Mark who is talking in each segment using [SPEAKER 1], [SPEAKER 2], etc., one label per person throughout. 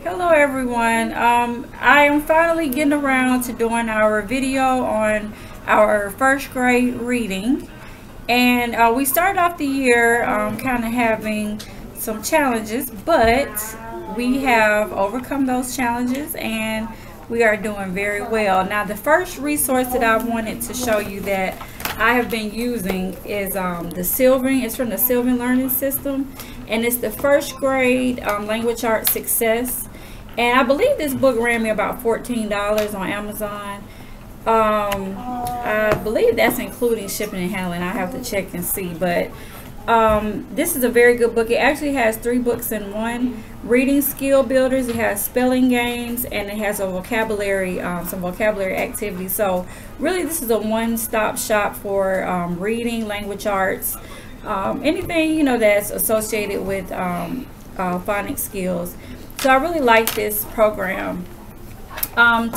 [SPEAKER 1] Hello everyone. I am finally getting around to doing our video on our first grade reading, and we started off the year kind of having some challenges, but we have overcome those challenges and we are doing very well. Now the first resource that I wanted to show you that I have been using is the Sylvan. It's from the Sylvan Learning System, and it's the first grade language arts success. And I believe this book ran me about $14 on Amazon. I believe that's including shipping and handling. I have to check and see, but this is a very good book. It actually has 3 books in one: reading skill builders, it has spelling games, and it has a vocabulary, some vocabulary activities. So really this is a one-stop shop for reading, language arts, anything that's associated with phonics skills. So I really like this program.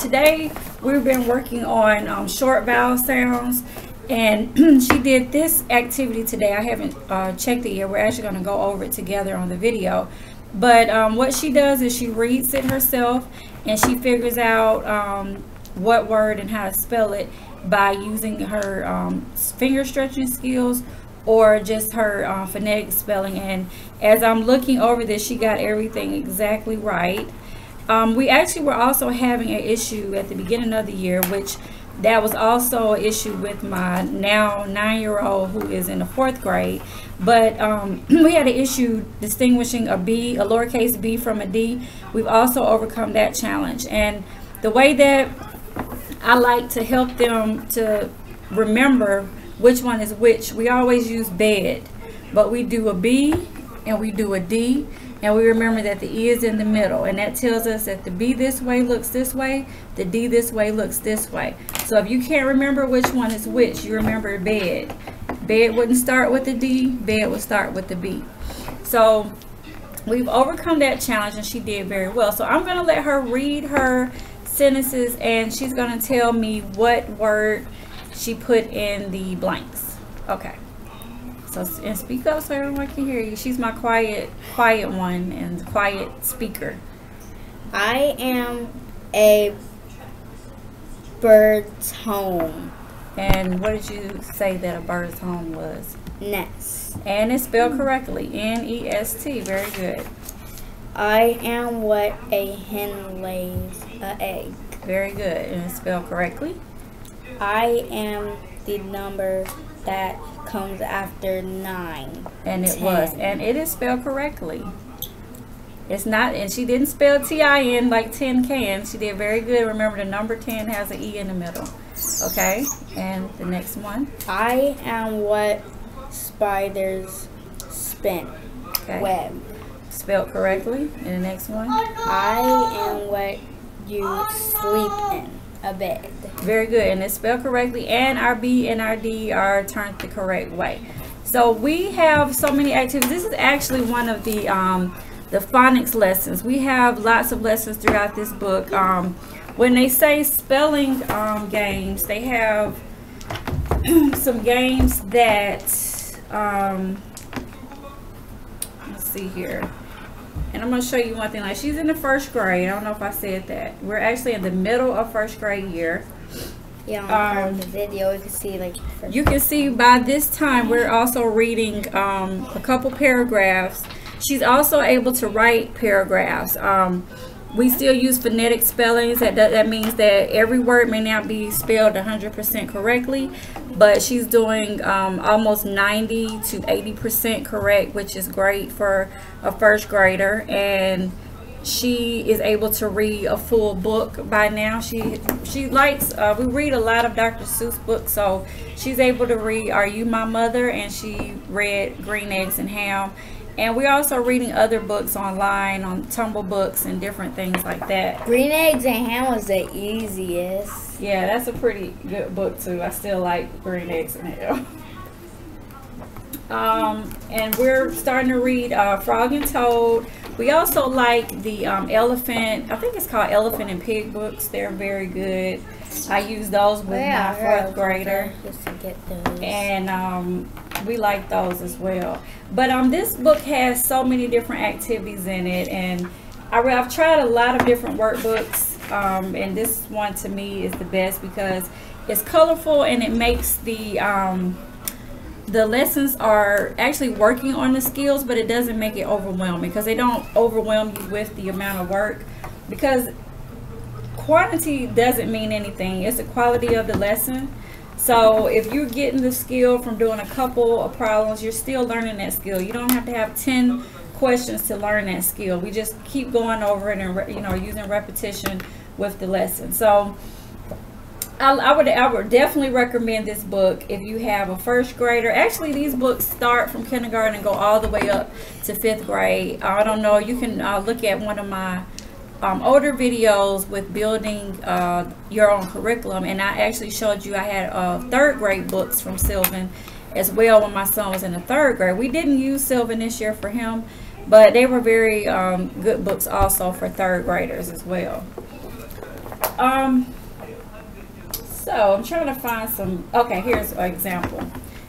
[SPEAKER 1] Today we've been working on short vowel sounds, and she did this activity today. I haven't checked it yet. We're actually going to go over it together on the video. But what she does is she reads it herself, and she figures out what word and how to spell it by using her finger stretching skills or just her phonetic spelling. And as I'm looking over this, she got everything exactly right. We actually were also having an issue at the beginning of the year, which that was also an issue with my now 9-year-old who is in the 4th grade. But we had an issue distinguishing a B, a lowercase b, from a D. We've also overcome that challenge. And the way that I like to help them to remember which one is which, we always use bed, but we do a B and we do a D, and we remember that the E is in the middle, and that tells us that the B this way looks this way, the D this way looks this way. So if you can't remember which one is which, you remember bed. Bed wouldn't start with the D, bed would start with the B. So we've overcome that challenge, and she did very well. So I'm going to let her read her sentences, and she's going to tell me what word she put in the blanks. Okay. So, and speak up so everyone can hear you. She's my quiet one and quiet speaker.
[SPEAKER 2] I am a bird's home.
[SPEAKER 1] And what did you say that a bird's home was?
[SPEAKER 2] Nest.
[SPEAKER 1] And it's spelled correctly. N-E-S-T. Very good.
[SPEAKER 2] I am what a hen lays an egg.
[SPEAKER 1] Very good. And it's spelled correctly.
[SPEAKER 2] I am the number that comes after 9.
[SPEAKER 1] And it 10. Was. And it is spelled correctly. It's not, and she didn't spell T-I-N like 10 can. She did very good. Remember, the number 10 has an E in the middle. Okay. And the next one.
[SPEAKER 2] I am what spiders spin.
[SPEAKER 1] Okay.
[SPEAKER 2] Web.
[SPEAKER 1] Spelled correctly. And the next one.
[SPEAKER 2] I am what you sleep in. A bed.
[SPEAKER 1] Very good, and it's spelled correctly, and our B and our D are turned the correct way. So we have so many activities. This is actually one of the phonics lessons. We have lots of lessons throughout this book. When they say spelling games, they have some games that let's see here. And I'm going to show you one thing. Like, she's in the 1st grade. I don't know if I said that. We're actually in the middle of 1st grade year.
[SPEAKER 2] Yeah, on the video you can see, like,
[SPEAKER 1] you can see by this time we're also reading a couple paragraphs. She's also able to write paragraphs. We still use phonetic spellings. That means that every word may not be spelled 100% correctly, but she's doing almost 90 to 80% correct, which is great for a 1st grader. And she is able to read a full book by now. She likes, we read a lot of Dr. Seuss books, so she's able to read Are You My Mother? And she read Green Eggs and Ham. And we're also reading other books online on Tumble Books and different things like that.
[SPEAKER 2] Green Eggs and Ham was the easiest.
[SPEAKER 1] Yeah, that's a pretty good book too. I still like Green Eggs and Ham. And we're starting to read Frog and Toad. We also like the elephant, I think it's called Elephant and Pig books. They're very good. I use those with my 4th grader.
[SPEAKER 2] Just to get those.
[SPEAKER 1] And we like those as well. But this book has so many different activities in it, and I've tried a lot of different workbooks, and this one to me is the best because it's colorful and it makes the lessons are actually working on the skills, but it doesn't make it overwhelming, because they don't overwhelm you with the amount of work, because quantity doesn't mean anything. It's the quality of the lesson. So if you're getting the skill from doing a couple of problems, you're still learning that skill. You don't have to have 10 questions to learn that skill. We just keep going over it and, you know, using repetition with the lesson. So I would definitely recommend this book if you have a first grader. Actually, these books start from kindergarten and go all the way up to 5th grade. I don't know, you can look at one of my older videos with building your own curriculum, and I actually showed you I had 3rd grade books from Sylvan as well when my son was in the 3rd grade. We didn't use Sylvan this year for him, but they were very good books also for 3rd graders as well. So I'm trying to find some. Okay, here's an example.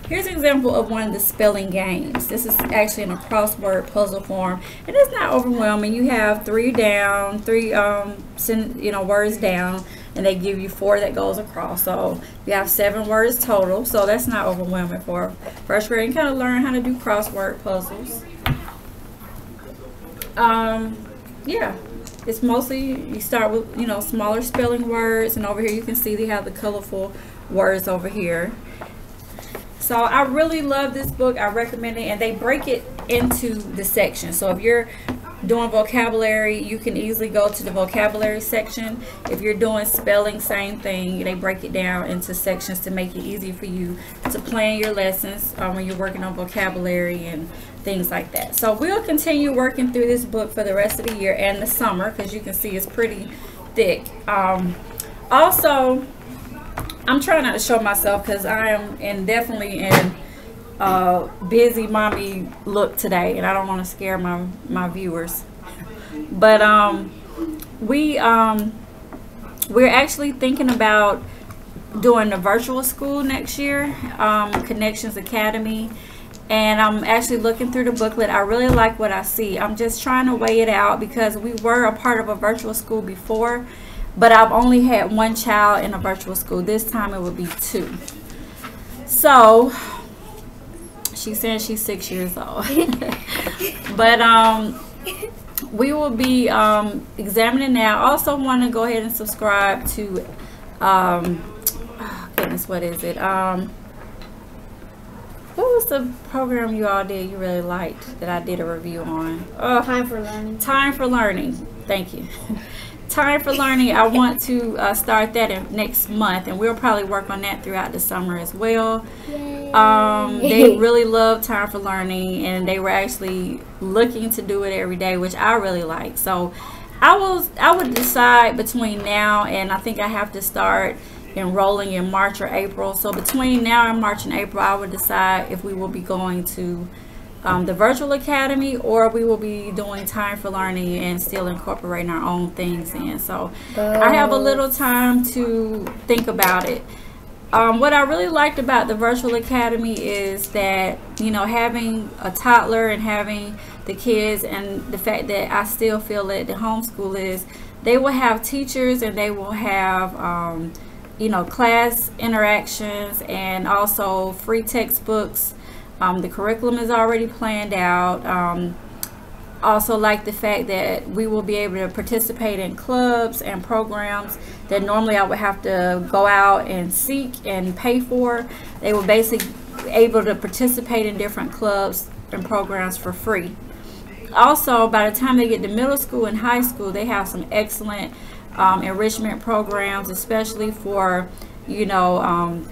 [SPEAKER 1] Here's an example of one of the spelling games. This is actually in a crossword puzzle form, and it's not overwhelming. You have 3 down, 3 words down, and they give you 4 that goes across. So you have 7 words total. So that's not overwhelming for first grade. You kind of learn how to do crossword puzzles. Yeah. It's mostly, you start with, you know, smaller spelling words, and over here you can see they have the colorful words over here. So I really love this book. I recommend it, and they break it into the sections. So if you're doing vocabulary, you can easily go to the vocabulary section. If you're doing spelling, same thing. They break it down into sections to make it easy for you to plan your lessons when you're working on vocabulary and things like that. So we'll continue working through this book for the rest of the year and the summer, because you can see it's pretty thick. Also, I'm trying not to show myself because I am definitely in busy mommy look today, and I don't want to scare my viewers. But we're actually thinking about doing a virtual school next year, Connections Academy. And I'm actually looking through the booklet. I really like what I see. I'm just trying to weigh it out, because we were a part of a virtual school before, but I've only had 1 child in a virtual school. This time it would be 2. So she's saying she's 6 years old. But we will be examining that. I also want to go ahead and subscribe to goodness, what is it? What was the program you all did you really liked that I did a review on?
[SPEAKER 2] Time for Learning.
[SPEAKER 1] Time for Learning. Thank you. Time for Learning. I want to start that next month, and we'll probably work on that throughout the summer as well. They really love Time for Learning, and they were actually looking to do it every day, which I really like. So I would decide between now and, I think I have to start enrolling in March or April. So between now and March and April, I would decide if we will be going to the virtual academy, or we will be doing Time for Learning and still incorporating our own things in. So I have a little time to think about it. What I really liked about the virtual academy is that, you know, having a toddler and having the kids, and the fact that I still feel that the homeschool is, they will have teachers, and they will have you know, class interactions, and also free textbooks. The curriculum is already planned out. Also like the fact that we will be able to participate in clubs and programs that normally I would have to go out and seek and pay for. They were basically able to participate in different clubs and programs for free. Also, by the time they get to middle school and high school, they have some excellent enrichment programs, especially for, you know,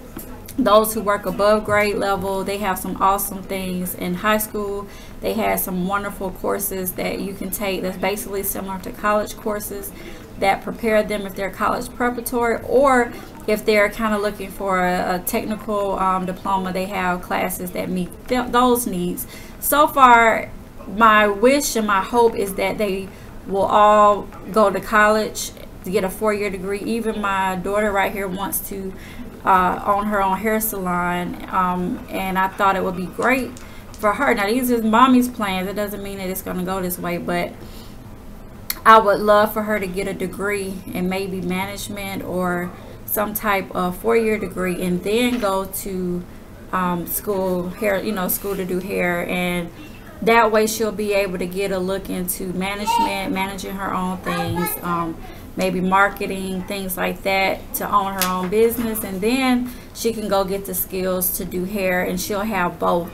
[SPEAKER 1] those who work above grade level. They have some awesome things. In high school, they have some wonderful courses that you can take that's basically similar to college courses that prepare them if they're college preparatory, or if they're kind of looking for a technical diploma. They have classes that meet those needs. So far, my wish and my hope is that they will all go to college to get a 4-year degree. Even my daughter right here wants to own her own hair salon, and I thought it would be great for her. Now, these are mommy's plans. It doesn't mean that it's going to go this way, but I would love for her to get a degree in maybe management or some type of 4-year degree, and then go to school school to do hair, and that way she'll be able to get a look into management, managing her own things, maybe marketing, things like that, to own her own business, and then she can go get the skills to do hair, and she'll have both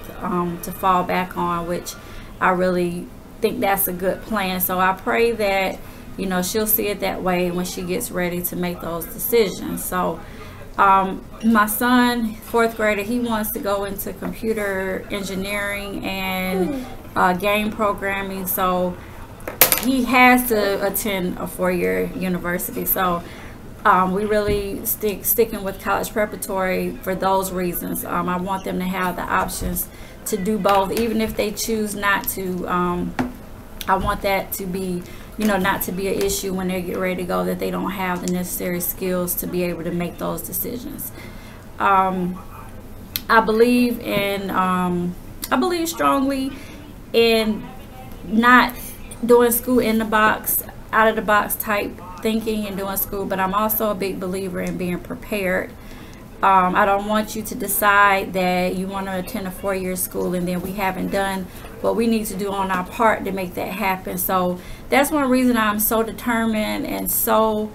[SPEAKER 1] to fall back on, which I really think that's a good plan. So I pray that she'll see it that way when she gets ready to make those decisions. So my son, 4th grader, he wants to go into computer engineering and game programming, so he has to attend a 4-year university. So we really sticking with college preparatory for those reasons. I want them to have the options to do both, even if they choose not to. I want that to be not to be an issue when they get ready to go, that they don't have the necessary skills to be able to make those decisions. I believe strongly in not doing school in the box, out of the box type thinking and doing school, but I'm also a big believer in being prepared. I don't want you to decide that you want to attend a 4-year school and then we haven't done what we need to do on our part to make that happen. So that's one reason I'm so determined, and so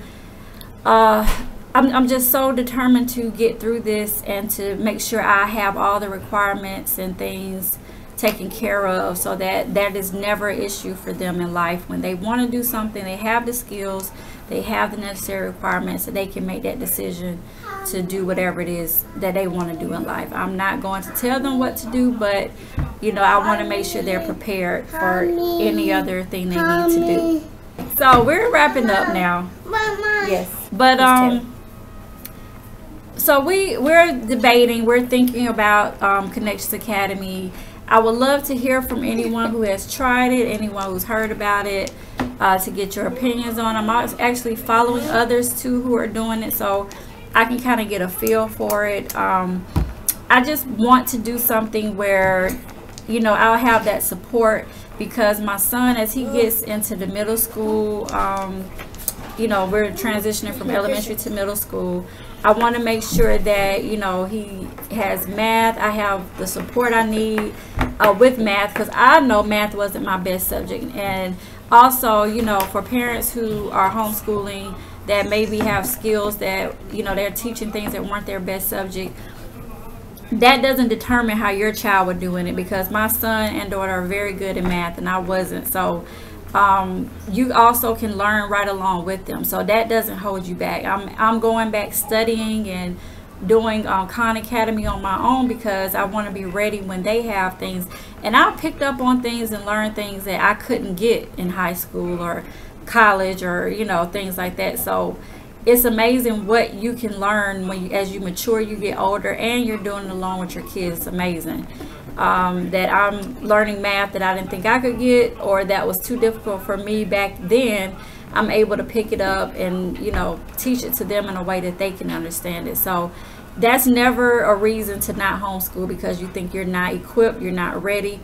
[SPEAKER 1] I'm just so determined to get through this and to make sure I have all the requirements and things taken care of, so that that is never an issue for them in life. When they want to do something, they have the skills, they have the necessary requirements, so they can make that decision to do whatever it is that they want to do in life. I'm not going to tell them what to do, but I want to make sure they're prepared for any other thing they need to do. So we're wrapping up now. Yes, but so we're debating, we're thinking about Connections Academy. I would love to hear from anyone who has tried it, anyone who's heard about it, to get your opinions on. I'm actually following others too who are doing it, so I can kind of get a feel for it. I just want to do something where I'll have that support, because my son, as he gets into the middle school, we're transitioning from elementary to middle school. I want to make sure that he has math. I have the support I need with math, because I know math wasn't my best subject. And also for parents who are homeschooling that maybe have skills that they're teaching things that weren't their best subject, that doesn't determine how your child would do in it, because my son and daughter are very good in math and I wasn't. So you also can learn right along with them, so that doesn't hold you back. I'm going back studying and doing Khan Academy on my own, because I want to be ready when they have things. And I picked up on things and learned things that I couldn't get in high school or college, or things like that. So it's amazing what you can learn when as you mature, you get older, and you're doing it along with your kids. It's amazing that I'm learning math that I didn't think I could get, or that was too difficult for me back then. I'm able to pick it up and teach it to them in a way that they can understand it. So that's never a reason to not homeschool, because you think you're not equipped, you're not ready.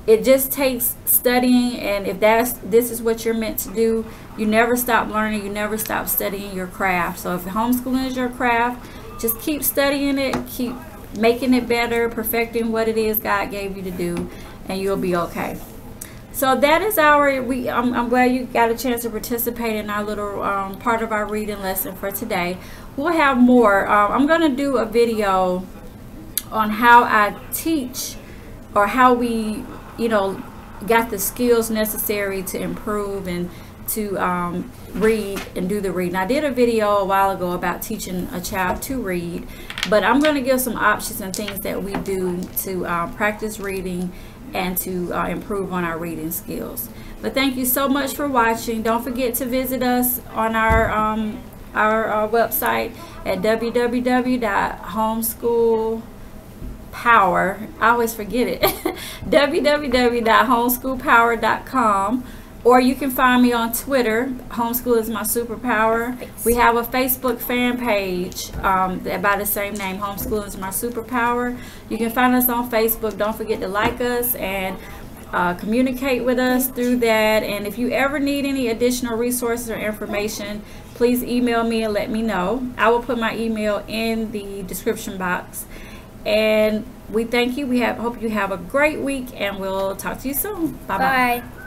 [SPEAKER 1] It just takes studying, and if this is what you're meant to do, you never stop learning, you never stop studying your craft. So if homeschooling is your craft, just keep studying it, keep making it better, perfecting what it is God gave you to do, and you'll be okay. So that is I'm glad you got a chance to participate in our little part of our reading lesson for today. We'll have more. I'm going to do a video on how I teach, or how we got the skills necessary to improve and to read and do the reading. I did a video a while ago about teaching a child to read, but I'm going to give some options and things that we do to practice reading and to improve on our reading skills. But thank you so much for watching. Don't forget to visit us on our website at www.homeschoolpower. I always forget it. www.homeschoolpower.com. Or you can find me on Twitter. Homeschool is my superpower. We have a Facebook fan page by the same name, Homeschool is my superpower. You can find us on Facebook. Don't forget to like us. And communicate with us through that. And if you ever need any additional resources or information, please email me and let me know. I will put my email in the description box. And we thank you. Hope you have a great week, and we'll talk to you soon. Bye bye.
[SPEAKER 2] Bye.